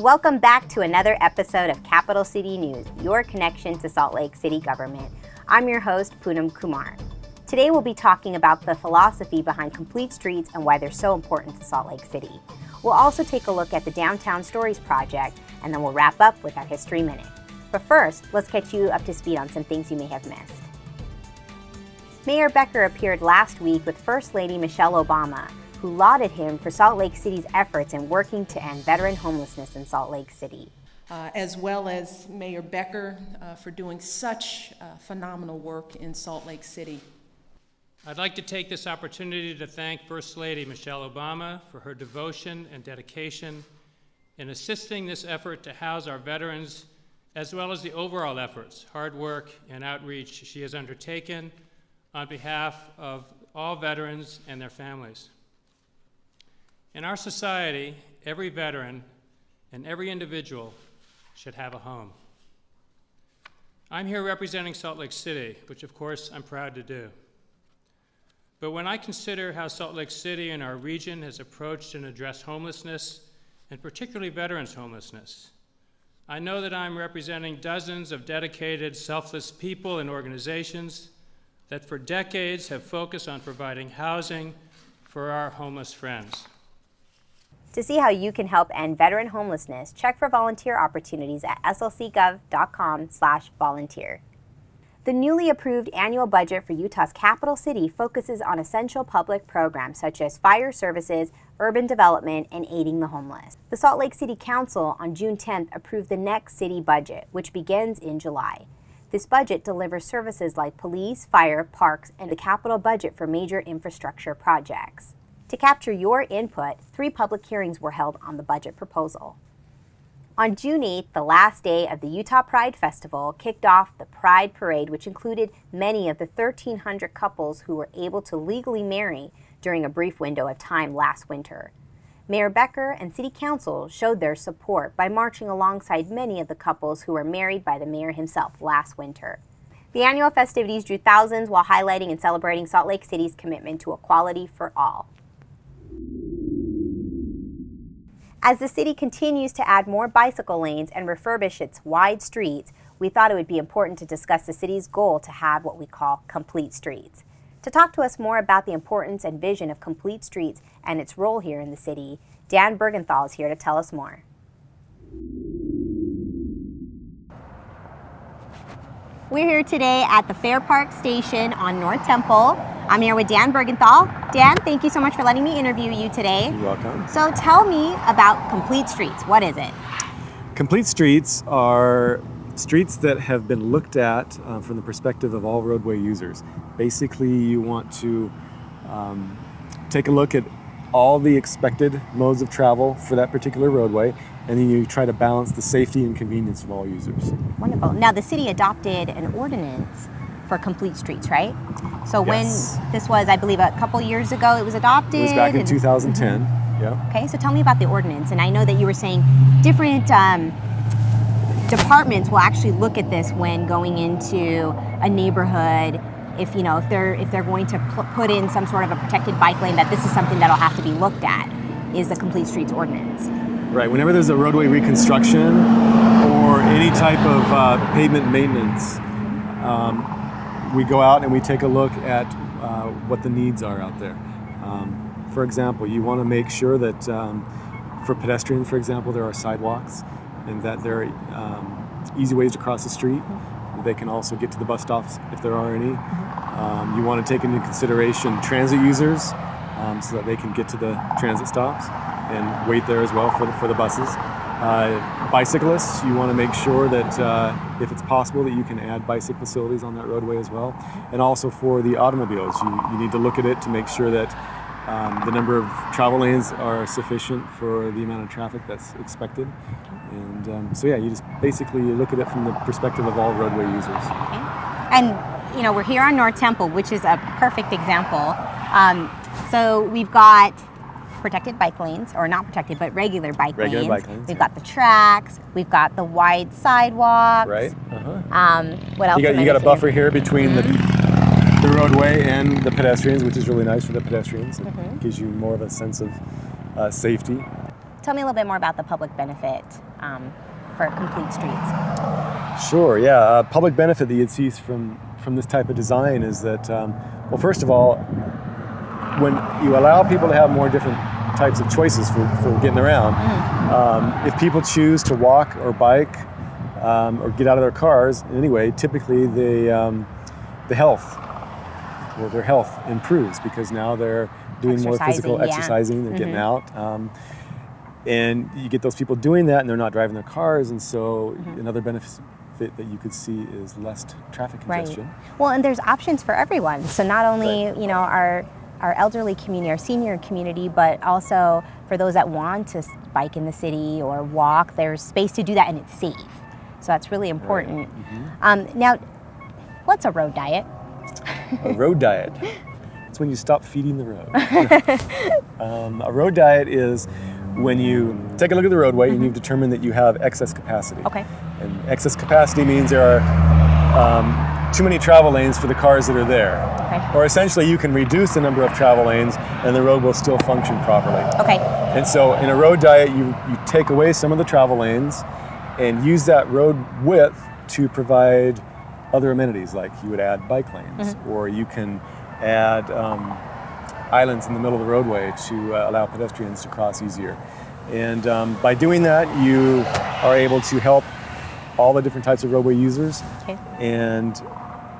Welcome back to another episode of Capital City News, your connection to Salt Lake City government. I'm your host, Poonam Kumar. Today we'll be talking about the philosophy behind complete streets and why they're so important to Salt Lake City. We'll also take a look at the Downtown Stories project, and then we'll wrap up with our History Minute. But first, let's catch you up to speed on some things you may have missed. Mayor Becker appeared last week with First Lady Michelle Obama, who lauded him for Salt Lake City's efforts in working to end veteran homelessness in Salt Lake City. As well as Mayor Becker for doing such phenomenal work in Salt Lake City. I'd like to take this opportunity to thank First Lady Michelle Obama for her devotion and dedication in assisting this effort to house our veterans, as well as the overall efforts, hard work, and outreach she has undertaken on behalf of all veterans and their families. In our society, every veteran and every individual should have a home. I'm here representing Salt Lake City, which of course I'm proud to do. But when I consider how Salt Lake City and our region has approached and addressed homelessness, and particularly veterans' homelessness, I know that I'm representing dozens of dedicated, selfless people and organizations that for decades have focused on providing housing for our homeless friends. To see how you can help end veteran homelessness, check for volunteer opportunities at slcgov.com/volunteer. The newly approved annual budget for Utah's capital city focuses on essential public programs such as fire services, urban development, and aiding the homeless. The Salt Lake City Council on June 10th approved the next city budget, which begins in July. This budget delivers services like police, fire, parks, and the capital budget for major infrastructure projects. To capture your input, 3 public hearings were held on the budget proposal. On June 8th, the last day of the Utah Pride Festival, kicked off the Pride Parade, which included many of the 1,300 couples who were able to legally marry during a brief window of time last winter. Mayor Becker and City Council showed their support by marching alongside many of the couples who were married by the mayor himself last winter. The annual festivities drew thousands while highlighting and celebrating Salt Lake City's commitment to equality for all. As the city continues to add more bicycle lanes and refurbish its wide streets, we thought it would be important to discuss the city's goal to have what we call complete streets. To talk to us more about the importance and vision of complete streets and its role here in the city, Dan Bergenthal is here to tell us more. We're here today at the Fair Park Station on North Temple. I'm here with Dan Bergenthal. Dan, thank you so much for letting me interview you today. You're welcome. So tell me about complete streets. What is it? Complete streets are streets that have been looked at from the perspective of all roadway users. Basically, you want to take a look at all the expected modes of travel for that particular roadway, and then you try to balance the safety and convenience of all users. Wonderful. Now, the city adopted an ordinance for complete streets, right? So Yes. when this was, I believe, a couple years ago, it was adopted? It was back in 2010. Yeah. Okay, so tell me about the ordinance. And I know that you were saying different departments will actually look at this when going into a neighborhood. If they're going to put in some sort of a protected bike lane, that this is something that'll have to be looked at, is the complete streets ordinance. Right. Whenever there's a roadway reconstruction or any type of pavement maintenance, we go out and we take a look at what the needs are out there. For example, you want to make sure that for pedestrians, for example, there are sidewalks and that there are easy ways to cross the street. They can also get to the bus stops if there are any. You want to take into consideration transit users so that they can get to the transit stops and wait there as well for the buses. Bicyclists, you want to make sure that if it's possible that you can add bicycle facilities on that roadway as well. And also for the automobiles, you need to look at it to make sure that the number of travel lanes are sufficient for the amount of traffic that's expected. And so yeah, you just basically look at it from the perspective of all roadway users. Okay. And we're here on North Temple, which is a perfect example. So we've got protected bike lanes, or not protected, but regular bike lanes. We've got the tracks. We've got the wide sidewalks. Right. What else? You got a buffer here between the roadway and the pedestrians, which is really nice for the pedestrians. It gives you more of a sense of safety. Tell me a little bit more about the public benefit for complete streets? Sure, yeah. Public benefit that you'd see from this type of design is that, well, first of all, when you allow people to have more different types of choices for getting around, if people choose to walk or bike or get out of their cars in any way, typically their health improves because now they're doing more physical exercising, they're getting out. And you get those people doing that and they're not driving their cars, and so another benefit that you could see is less traffic congestion. Right. Well, and there's options for everyone. So not only, our elderly community, our senior community, but also for those that want to bike in the city or walk, there's space to do that and it's safe. So that's really important. Right. Now, what's a road diet? A road diet. It's when you stop feeding the road. A road diet is when you take a look at the roadway and you've determined that you have excess capacity. Okay. And excess capacity means there are too many travel lanes for the cars that are there. Okay. Or essentially you can reduce the number of travel lanes and the road will still function properly. Okay. And so in a road diet, you take away some of the travel lanes and use that road width to provide other amenities, like you would add bike lanes, or you can add islands in the middle of the roadway to allow pedestrians to cross easier. And by doing that, you are able to help all the different types of roadway users. Okay. And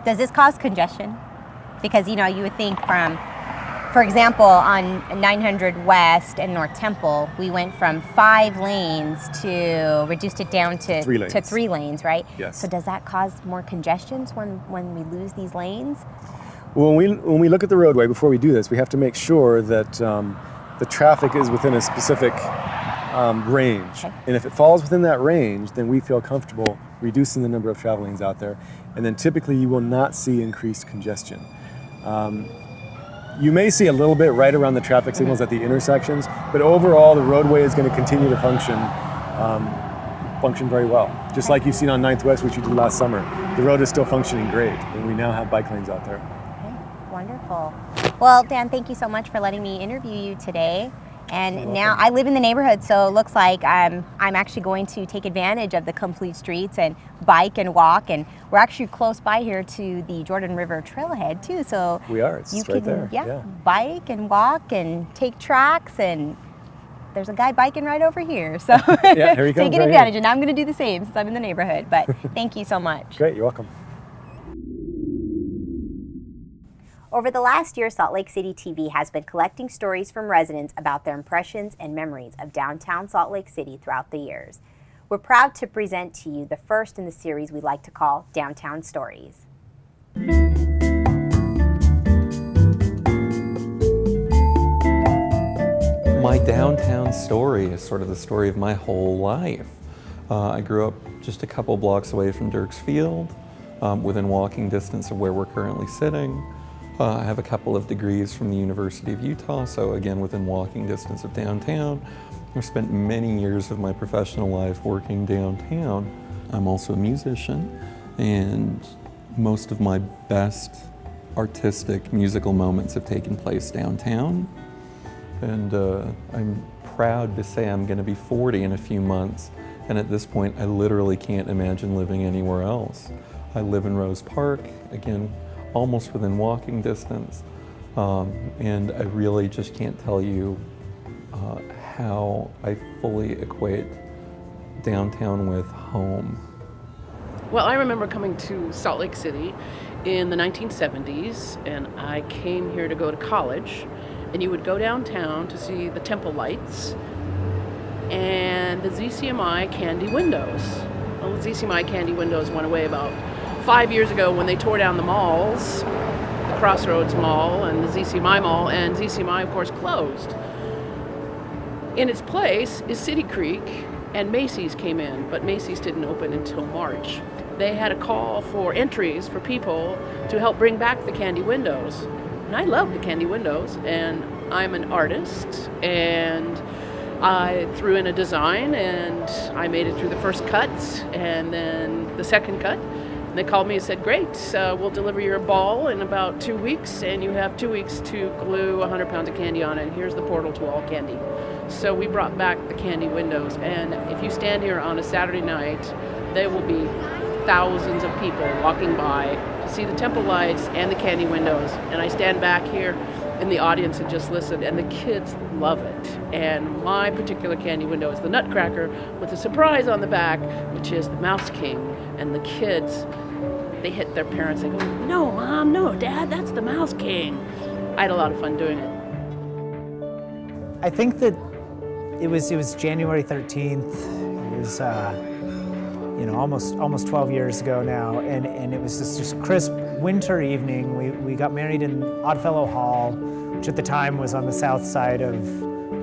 does this cause congestion? Because you would think from, for example, on 900 West and North Temple, we went from 5 lanes to reduced it down to 3 lanes. To 3 lanes, right? Yes. So does that cause more congestions when we lose these lanes? Well, when we look at the roadway, before we do this, we have to make sure that the traffic is within a specific range. Okay. And if it falls within that range, then we feel comfortable reducing the number of travel lanes out there. And then typically you will not see increased congestion. You may see a little bit right around the traffic signals at the intersections, but overall the roadway is going to continue to function very well. Just like you've seen on 9th West, which you did last summer. The road is still functioning great, and we now have bike lanes out there. Wonderful. Well, Dan, thank you so much for letting me interview you today. And now I live in the neighborhood, so it looks like I'm actually going to take advantage of the complete streets and bike and walk. And we're actually close by here to the Jordan River Trailhead too. So we are. It's you right can there. Yeah, bike and walk and take tracks. And there's a guy biking right over here. So yeah, here he comes, taking right advantage. here. And I'm going to do the same since I'm in the neighborhood. But thank you so much. Great. You're welcome. Over the last year, Salt Lake City TV has been collecting stories from residents about their impressions and memories of downtown Salt Lake City throughout the years. We're proud to present to you the first in the series we like to call Downtown Stories. My downtown story is sort of the story of my whole life. I grew up just a couple blocks away from Dirks Field, within walking distance of where we're currently sitting. I have a couple of degrees from the University of Utah, so again within walking distance of downtown. I've spent many years of my professional life working downtown. I'm also a musician, and most of my best artistic musical moments have taken place downtown. And I'm proud to say I'm going to be 40 in a few months, and at this point I literally can't imagine living anywhere else. I live in Rose Park, again almost within walking distance, and I really just can't tell you how I fully equate downtown with home. Well, I remember coming to Salt Lake City in the 1970s, and I came here to go to college, and you would go downtown to see the Temple lights and the ZCMI Candy windows. Well, the ZCMI Candy windows went away about 5 years ago when they tore down the malls, the Crossroads Mall and the ZCMI Mall, and ZCMI, of course, closed. In its place is City Creek, and Macy's came in, but Macy's didn't open until March. They had a call for entries for people to help bring back the Candy windows. And I love the Candy windows, and I'm an artist, and I threw in a design, and I made it through the first cut, and then the second cut. And they called me and said, great, we'll deliver your ball in about 2 weeks, and you have 2 weeks to glue 100 pounds of candy on it, and here's the portal to all candy. So we brought back the candy windows, and if you stand here on a Saturday night, there will be thousands of people walking by to see the temple lights and the candy windows. And I stand back here in the audience and just listen, and the kids love it. And my particular candy window is the Nutcracker with a surprise on the back, which is the Mouse King. And the kids, they hit their parents. They go, "No, Mom, no, Dad, that's the Mouse King." I had a lot of fun doing it. I think that it was January 13th. It was almost 12 years ago now, and it was this just crisp winter evening. We got married in Oddfellow Hall, which at the time was on the south side of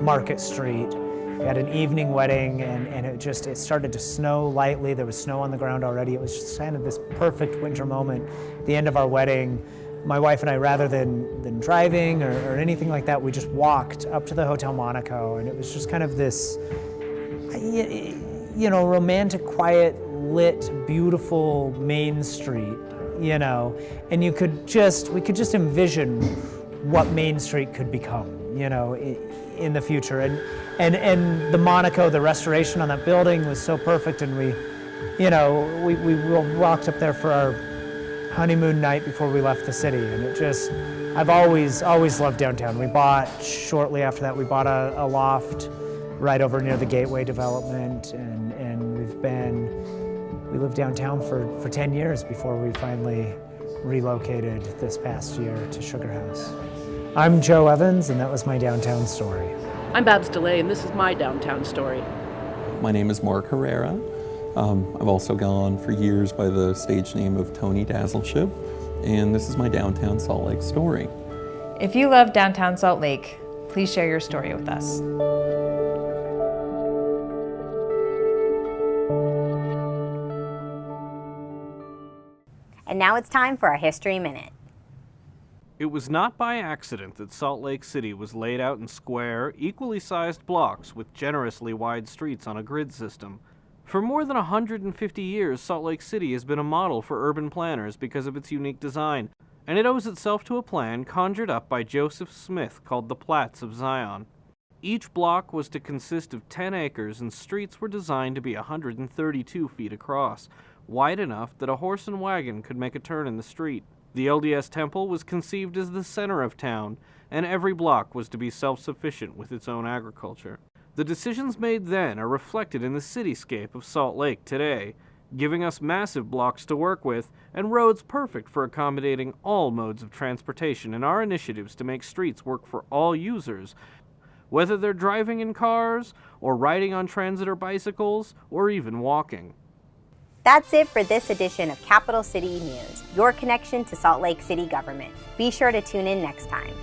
Market Street. We had an evening wedding, and it started to snow lightly. There was snow on the ground already. It was just kind of this perfect winter moment. At the end of our wedding, my wife and I, rather than driving or anything like that, we just walked up to the Hotel Monaco, and it was just kind of this, romantic, quiet, lit, beautiful Main Street, and we could just envision what Main Street could become, in the future. And the Monaco, the restoration on that building was so perfect, and we walked up there for our honeymoon night before we left the city, and I've always loved downtown. Shortly after that, we bought a loft right over near the Gateway development, and we lived downtown for 10 years before we finally relocated this past year to Sugar House. I'm Joe Evans, and that was my downtown story. I'm Babs DeLay, and this is my downtown story. My name is Mark Herrera. I've also gone for years by the stage name of Tony Dazzleship, and this is my downtown Salt Lake story. If you love downtown Salt Lake, please share your story with us. And now it's time for our History Minute. It was not by accident that Salt Lake City was laid out in square, equally sized blocks with generously wide streets on a grid system. For more than 150 years, Salt Lake City has been a model for urban planners because of its unique design, and it owes itself to a plan conjured up by Joseph Smith called the Plats of Zion. Each block was to consist of 10 acres, and streets were designed to be 132 feet across, wide enough that a horse and wagon could make a turn in the street. The LDS Temple was conceived as the center of town, and every block was to be self-sufficient with its own agriculture. The decisions made then are reflected in the cityscape of Salt Lake today, giving us massive blocks to work with and roads perfect for accommodating all modes of transportation in our initiatives to make streets work for all users, whether they're driving in cars or riding on transit or bicycles or even walking. That's it for this edition of Capital City News, your connection to Salt Lake City government. Be sure to tune in next time.